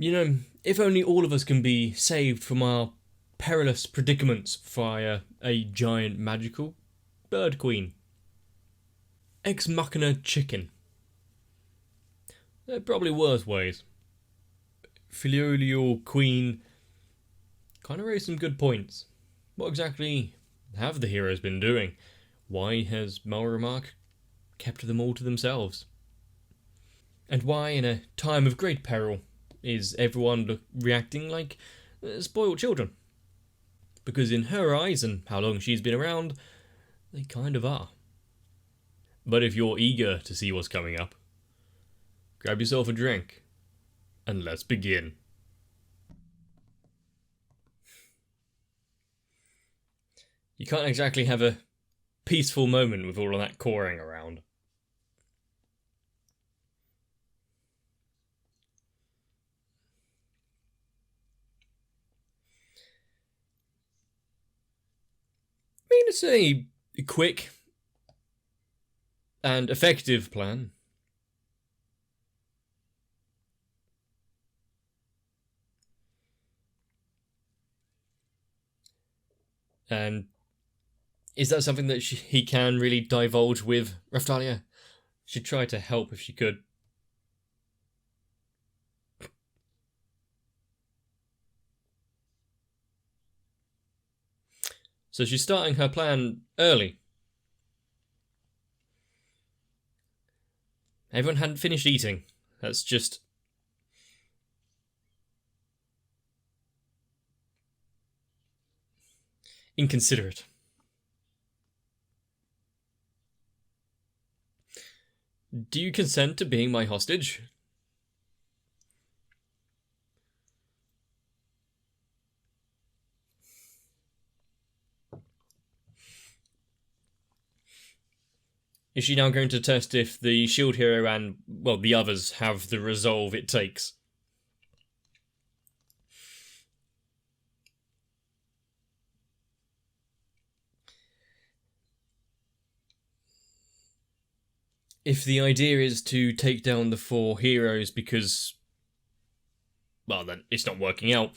You know, if only all of us can be saved from our perilous predicaments via a giant magical bird queen. Ex machina chicken. There are probably worse ways. Filiolio queen kind of raised some good points. What exactly have the heroes been doing? Why has Malramark kept them all to themselves? And why, in a time of great peril, is everyone reacting like spoiled children? Because in her eyes, and how long she's been around, they kind of are. But if you're eager to see what's coming up, grab yourself a drink, and let's begin. You can't exactly have a peaceful moment with all of that coring around. I mean, it's a quick and effective plan. And is that something that he can really divulge with Raftalia? She'd try to help if she could. So she's starting her plan early. Everyone hadn't finished eating. That's just... inconsiderate. Do you consent to being my hostage? Is she now going to test if the shield hero and, well, the others have the resolve it takes? If the idea is to take down the 4 heroes because, well, then it's not working out.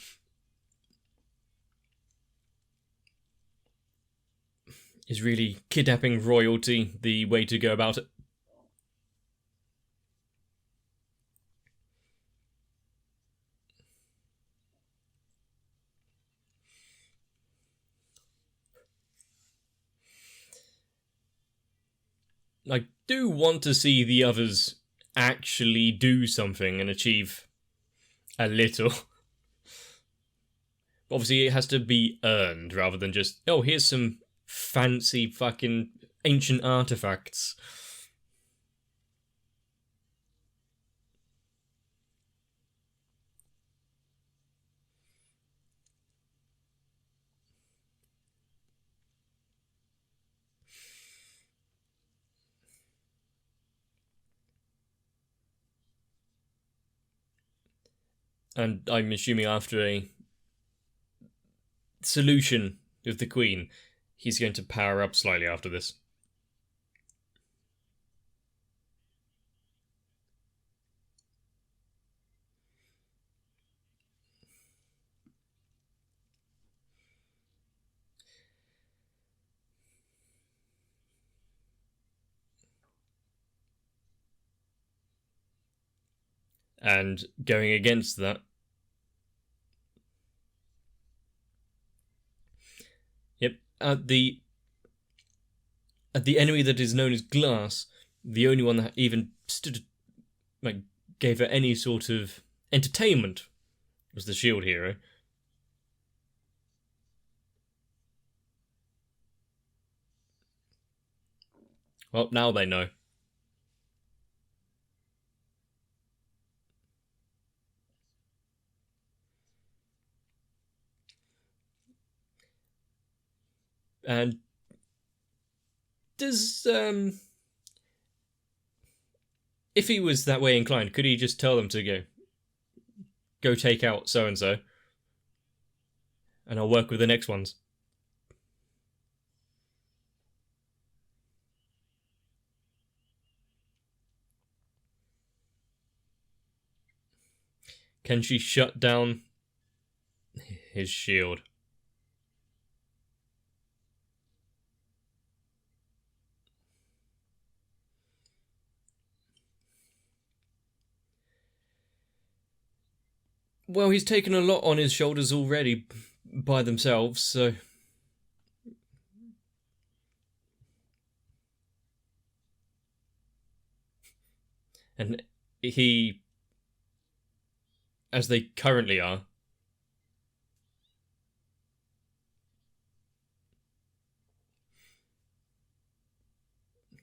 Is really kidnapping royalty the way to go about it? I do want to see the others actually do something and achieve a little. Obviously, it has to be earned rather than just, oh, here's some fancy fucking ancient artifacts. And I'm assuming after a solution with the Queen, he's going to power up slightly after this. And going against that, yep, at the enemy that is known as Glass, the only one that even stood, like, gave her any sort of entertainment was the shield hero. Well, now they know. And does, if he was that way inclined, could he just tell them to go take out so-and-so, and I'll work with the next ones? Can she shut down his shield? Well, he's taken a lot on his shoulders already by themselves, so... And he, as they currently are,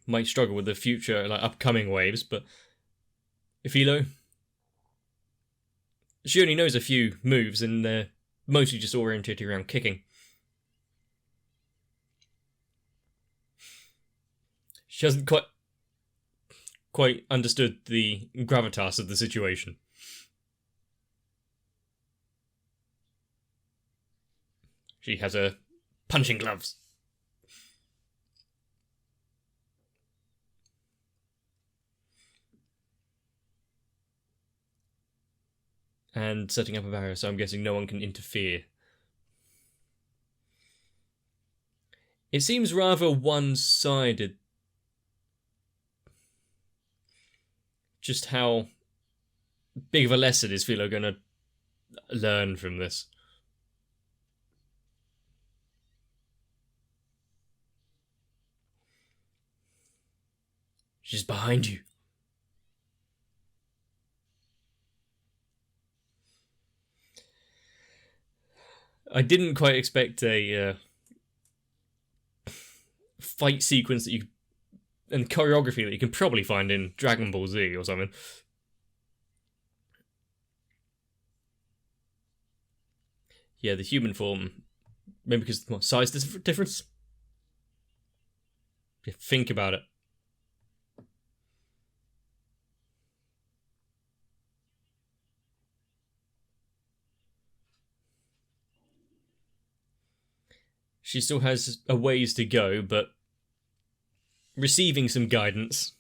might struggle with the future, like upcoming waves, but Philo, she only knows a few moves and they're mostly just oriented around kicking. She hasn't quite understood the gravitas of the situation. She has her punching gloves. And setting up a barrier, so I'm guessing no one can interfere. It seems rather one-sided. Just how big of a lesson is Philo going to learn from this? She's behind you. I didn't quite expect a fight sequence that you and choreography that you can probably find in Dragon Ball Z or something. Yeah, the human form. Maybe because of size difference? Yeah, think about it. She still has a ways to go, but receiving some guidance.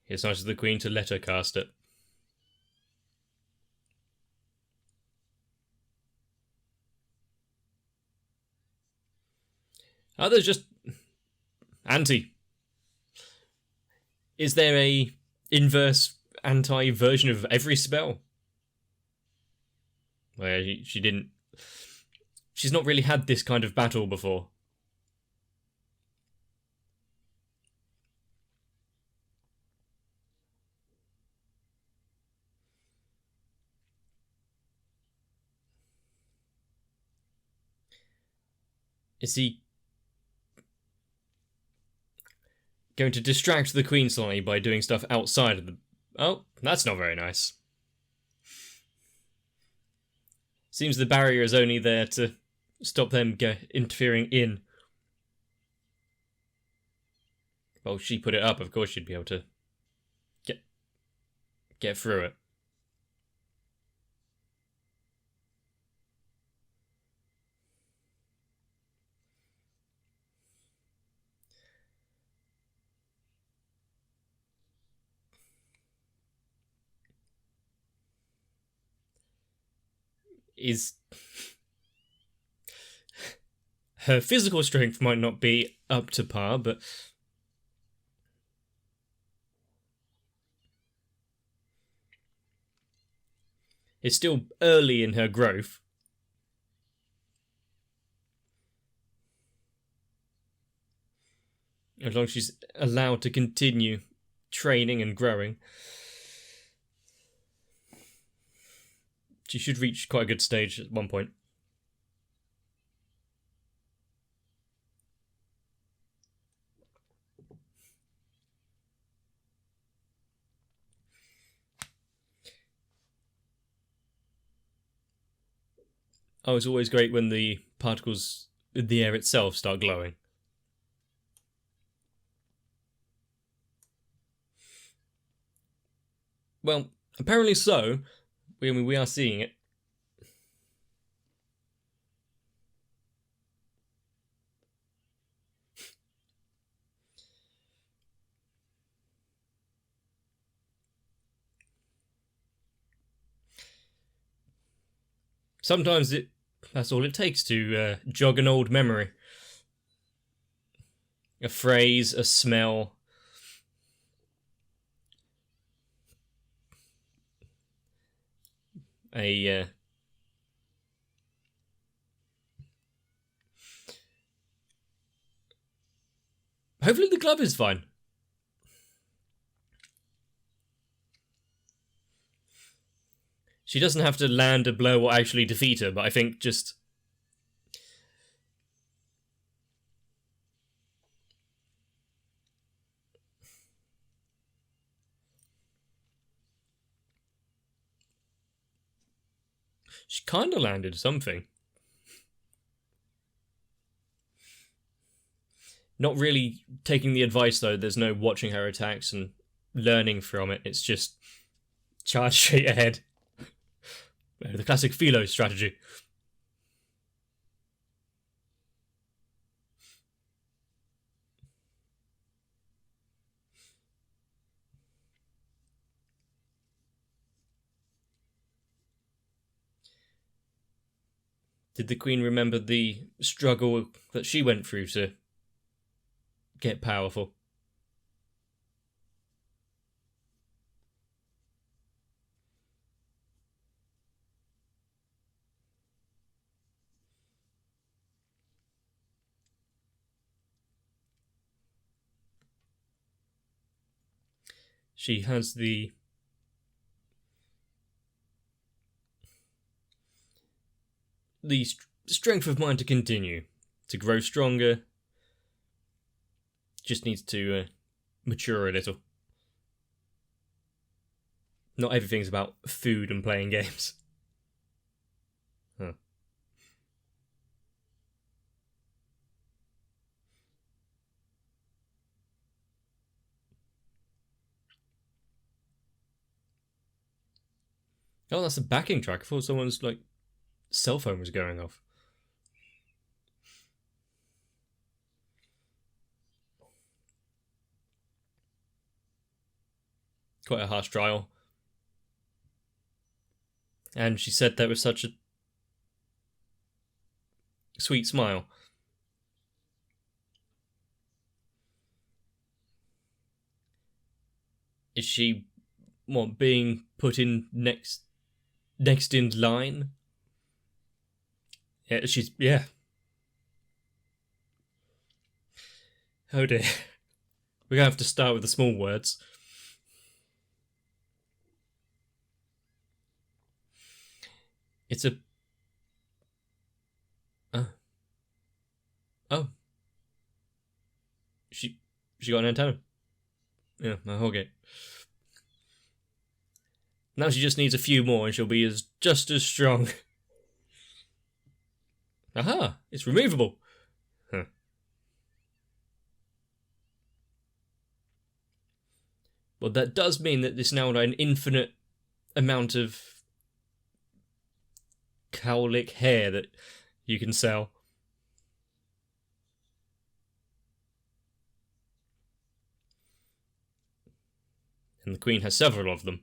It's nice of the Queen to let her cast it. Others just anti. Is there a inverse anti version of every spell? Where she didn't... She's not really had this kind of battle before. Is he going to distract the Queen slightly by doing stuff outside of the... Oh, that's not very nice. Seems the barrier is only there to stop them interfering in. Well, she put it up, of course she'd be able to get through it. Her physical strength might not be up to par, but it's still early in her growth. As long as she's allowed to continue training and growing, she should reach quite a good stage at one point. Oh, it's always great when the particles in the air itself start glowing. Well, apparently so. We are seeing it. Sometimes that's all it takes to jog an old memory. A phrase, a smell. Hopefully the glove is fine. She doesn't have to land a blow or actually defeat her, but I think just... She kind of landed something. Not really taking the advice, though. There's no watching her attacks and learning from it. It's just charge straight ahead. The classic Philo strategy. Did the Queen remember the struggle that she went through to get powerful? She has the strength of mind to continue, to grow stronger. Just needs to mature a little. Not everything's about food and playing games. Huh. Oh, that's a backing track. I thought someone's, like, cell phone was going off. Quite a harsh trial. And she said that with such a sweet smile. Is she, what, being put in next in line? Yeah, yeah. Oh dear. We're gonna have to start with the small words. It's a... Oh. She got an antenna. Yeah, okay. Now she just needs a few more and she'll be just as strong. Aha! It's removable. Huh. Well, that does mean that there's now an infinite amount of cowlick hair that you can sell. And the Queen has several of them.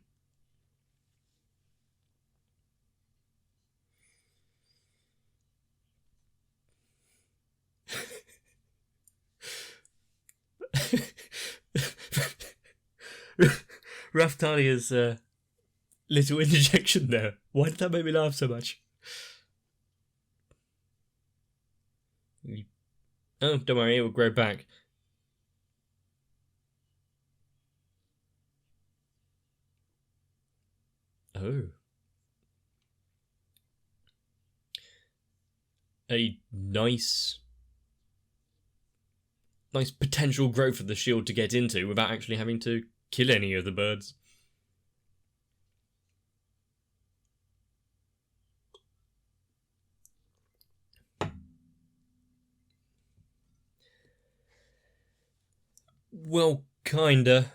Raftalia's little interjection there. Why did that make me laugh so much? Oh, don't worry, it will grow back. Oh. A nice potential growth of the shield to get into without actually having to kill any of the birds. Well, kinda.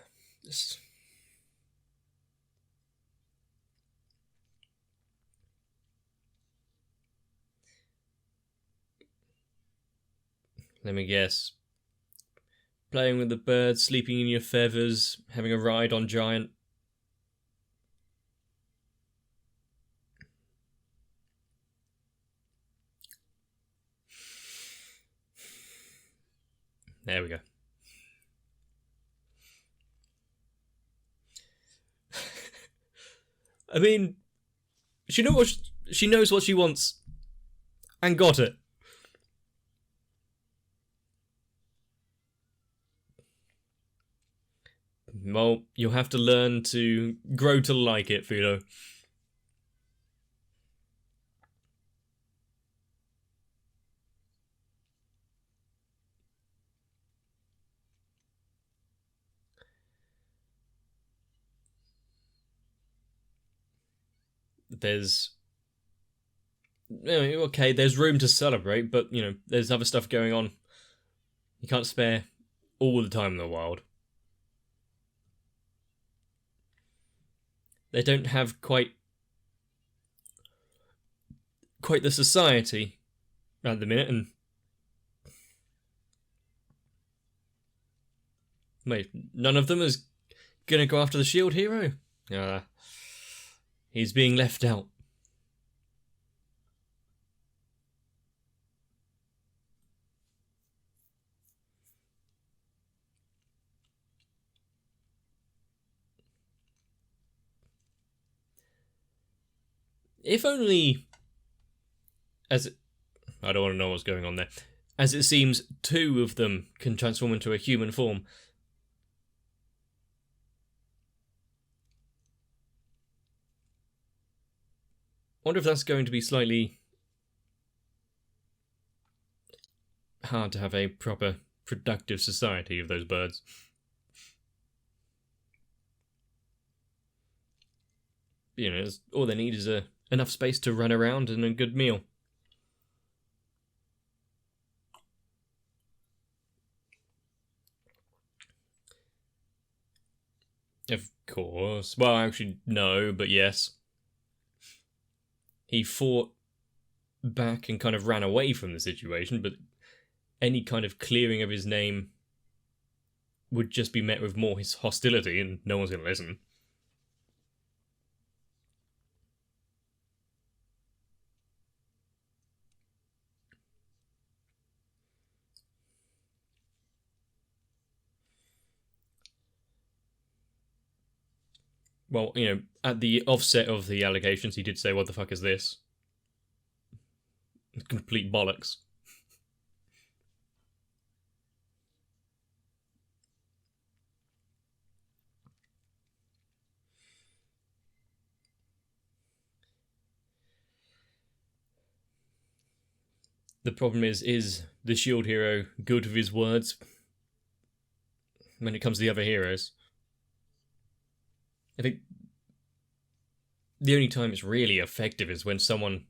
Let me guess. Playing with the birds, sleeping in your feathers, having a ride on Giant. There we go. I mean, she knows what she wants, and got it. Well, you'll have to learn to grow to like it, Fudo. There's... okay, there's room to celebrate, but, there's other stuff going on. You can't spare all the time in the wild. They don't have quite the society at the minute, and wait, none of them is gonna go after the shield hero? He's being left out. If only, I don't want to know what's going on there. As it seems, 2 of them can transform into a human form. I wonder if that's going to be slightly hard to have a proper, productive society of those birds. All they need is enough space to run around and a good meal. Of course. Well, actually, no, but yes. He fought back and kind of ran away from the situation, but any kind of clearing of his name would just be met with more hostility, and no one's going to listen. Well, at the offset of the allegations, he did say, "What the fuck is this?" Complete bollocks. The problem is the shield hero good with his words when it comes to the other heroes? I think the only time it's really effective is when someone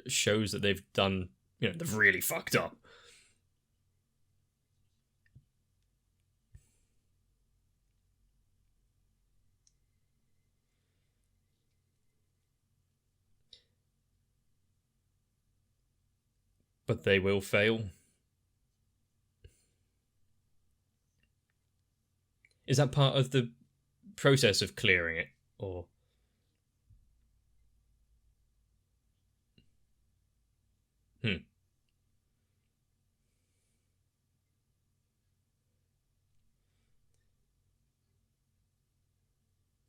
shows that they've done, they've really fucked up. But they will fail. Is that part of the process of clearing it, or?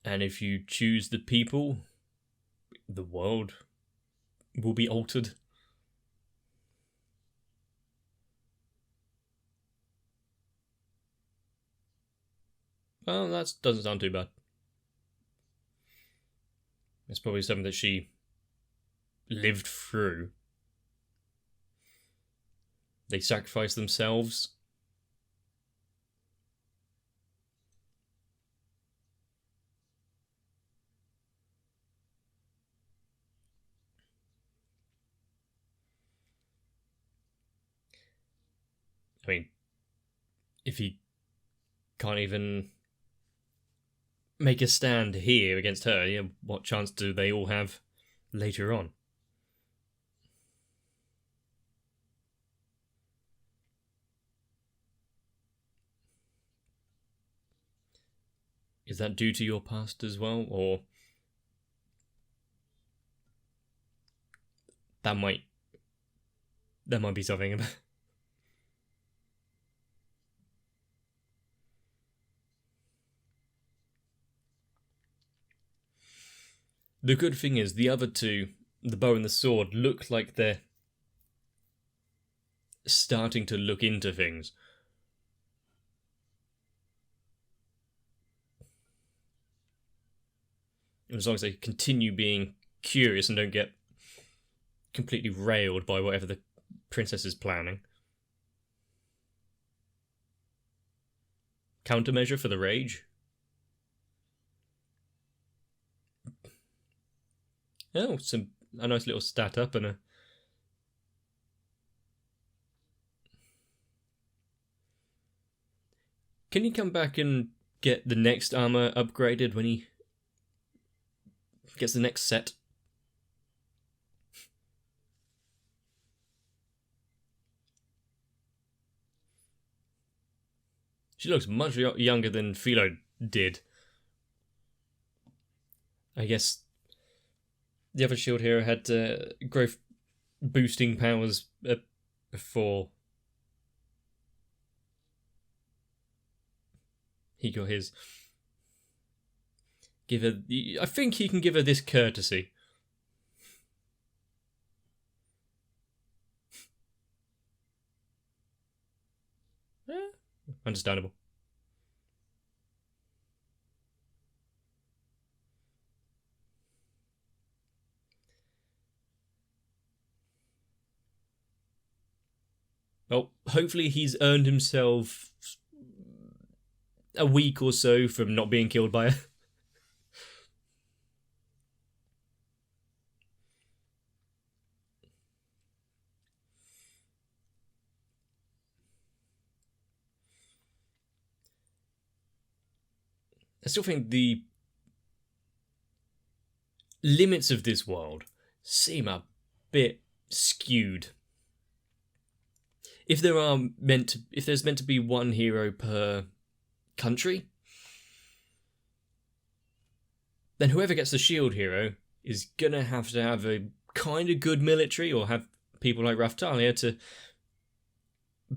And if you choose the people, the world will be altered. Well, that doesn't sound too bad. It's probably something that she lived through. They sacrificed themselves. I mean, if he can't even make a stand here against her, what chance do they all have later on? Is that due to your past as well, or that might be something about? The good thing is, the other two, the bow and the sword, look like they're starting to look into things. As long as they continue being curious and don't get completely railed by whatever the princess is planning. Countermeasure for the rage. Oh, a nice little stat up and a... Can he come back and get the next armor upgraded when he gets the next set? She looks much younger than Philo did. I guess the other shield hero had growth boosting powers before he got his. Give her. I think he can give her this courtesy. Understandable. Well, hopefully he's earned himself a week or so from not being killed by her. I still think the limits of this world seem a bit skewed. If there's meant to be one hero per country, then whoever gets the shield hero is gonna have to have a kind of good military, or have people like Raftalia to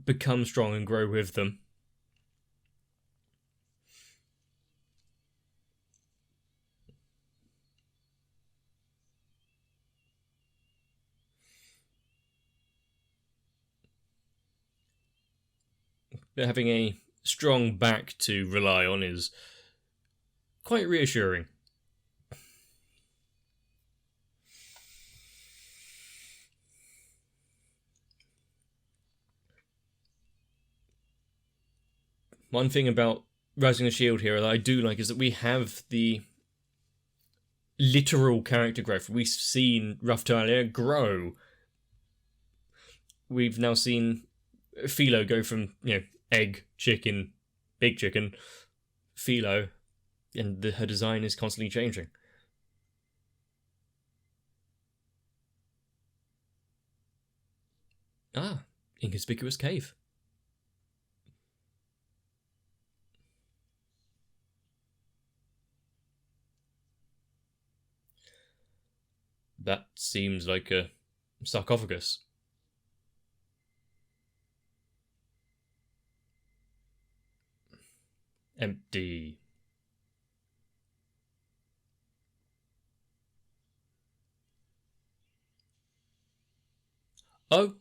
become strong and grow with them. Having a strong back to rely on is quite reassuring. One thing about Rising the Shield Hero that I do like is that we have the literal character growth. We've seen Raftalia grow. We've now seen Philo go from, egg, chicken, big chicken, Philo, and her design is constantly changing. Ah, inconspicuous cave. That seems like a sarcophagus. Empty. Oh.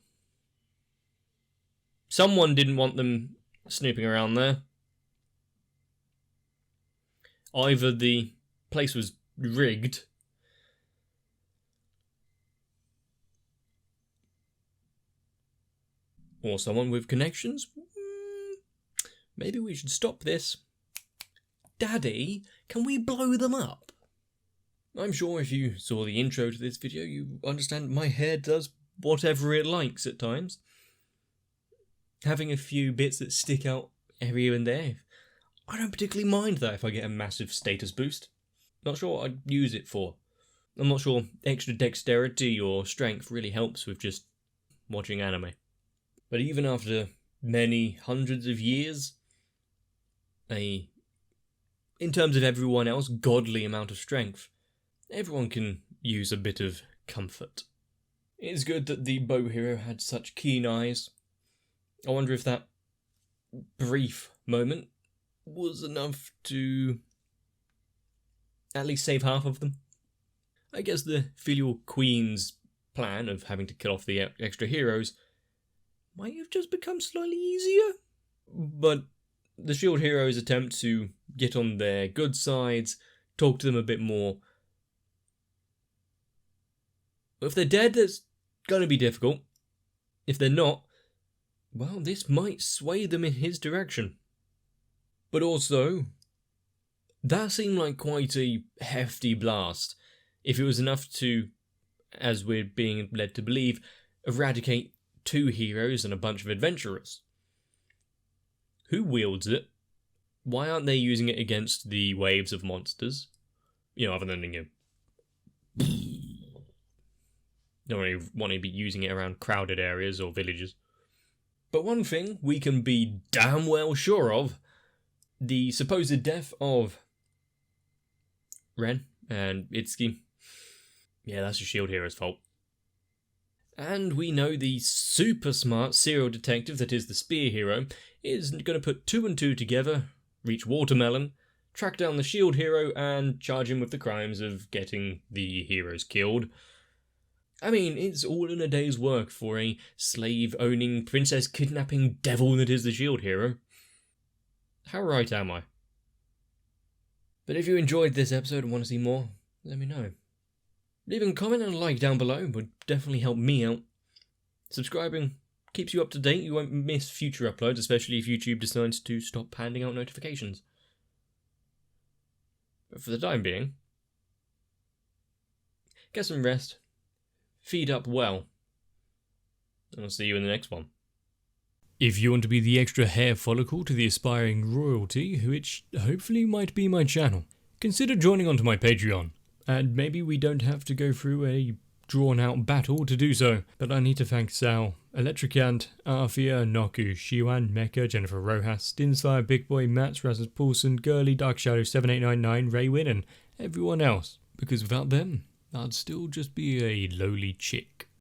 Someone didn't want them snooping around there. Either the place was rigged, or someone with connections. Maybe we should stop this. Daddy, can we blow them up? I'm sure if you saw the intro to this video, you understand my hair does whatever it likes at times. Having a few bits that stick out here and there, I don't particularly mind that if I get a massive status boost. Not sure what I'd use it for. I'm not sure extra dexterity or strength really helps with just watching anime. But even after many hundreds of years, in terms of everyone else, godly amount of strength, everyone can use a bit of comfort. It's good that the bow hero had such keen eyes. I wonder if that brief moment was enough to at least save half of them. I guess the filial queen's plan of having to kill off the extra heroes might have just become slightly easier. But the shield heroes attempt to get on their good sides, talk to them a bit more. If they're dead, that's going to be difficult. If they're not, well, this might sway them in his direction. But also, that seemed like quite a hefty blast. If it was enough to, as we're being led to believe, eradicate 2 heroes and a bunch of adventurers. Who wields it? Why aren't they using it against the waves of monsters? Other than, don't really want to be using it around crowded areas or villages. But one thing we can be damn well sure of, the supposed death of Ren and Itsuki. Yeah, that's the shield hero's fault. And we know the super smart serial detective that is the spear hero is going to put 2 and 2 together, reach Watermelon, track down the shield hero, and charge him with the crimes of getting the heroes killed. I mean, it's all in a day's work for a slave-owning, princess-kidnapping devil that is the shield hero. How right am I? But if you enjoyed this episode and want to see more, let me know. Leaving a comment and a like down below would definitely help me out. Subscribing keeps you up to date. You won't miss future uploads, especially if YouTube decides to stop handing out notifications. But for the time being, get some rest, feed up well, and I'll see you in the next one. If you want to be the extra hair follicle to the aspiring royalty, which hopefully might be my channel, consider joining onto my Patreon. And maybe we don't have to go through a drawn-out battle to do so, but I need to thank Sal, Electricant, Arthea, Noku, Shiwan, Mecha, Jennifer Rojas, Stinsfire, Big Boy, Mats, Rasmus Paulson, Girly, Dark Shadow 7899, Raywin, and everyone else, because without them, I'd still just be a lowly chick.